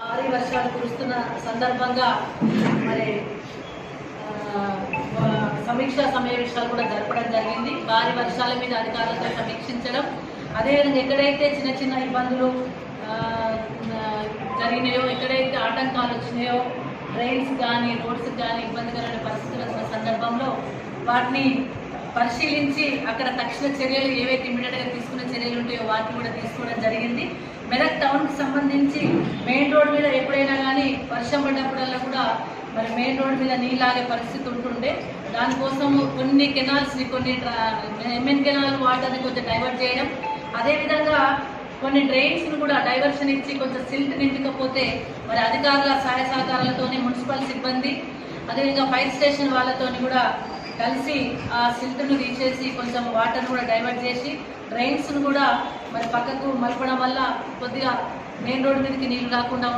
భారీ వర్షాలు కురుస్తున్న సందర్భంగా మరి సమీక్షా సమావేశాలు కూడా జరపడం జరిగింది. భారీ వర్షాల మీద అధికారులతో సమీక్షించడం, అదేవిధంగా ఎక్కడైతే చిన్న చిన్న ఇబ్బందులు జరిగినాయో, ఎక్కడైతే ఆటంకాలు వచ్చినాయో, డ్రైన్స్ కానీ రోడ్స్ కానీ ఇబ్బందికరమైన పరిస్థితులు వచ్చిన సందర్భంలో వాటిని పరిశీలించి అక్కడ తక్షణ చర్యలు ఏవైతే ఇమీడియట్గా తీసుకునే చర్యలు ఉంటాయో వాటిని కూడా తీసుకోవడం జరిగింది. మెదక్ టౌన్కి సంబంధించి మెయిన్ రోడ్ మీద ఎప్పుడైనా కానీ వర్షం పడ్డప్పుడల్లా కూడా మరి మెయిన్ రోడ్ మీద నీళ్ళాగే పరిస్థితి ఉంటుండే. దానికోసం కొన్ని కెనాల్స్ని, కొన్ని ఎంఎన్ కెనాల్ వాటర్ని కొంచెం డైవర్ట్ చేయడం, అదేవిధంగా కొన్ని డ్రైన్స్ని కూడా డైవర్షన్ ఇచ్చి కొంచెం సిల్ట్ నిండకపోతే మరి అధికారుల సహాయ సహకారాలతోనే మున్సిపల్ సిబ్బంది, అదేవిధంగా ఫైర్ స్టేషన్ వాళ్ళతోని కూడా కలిసి ఆ సిల్ట్ను తీసేసి కొంచెం వాటర్ను కూడా డైవర్ట్ చేసి డ్రైన్స్ను కూడా మరి పక్కకు మలపడం వల్ల కొద్దిగా మెయిన్ రోడ్ మీదకి నీళ్లు రాకుండా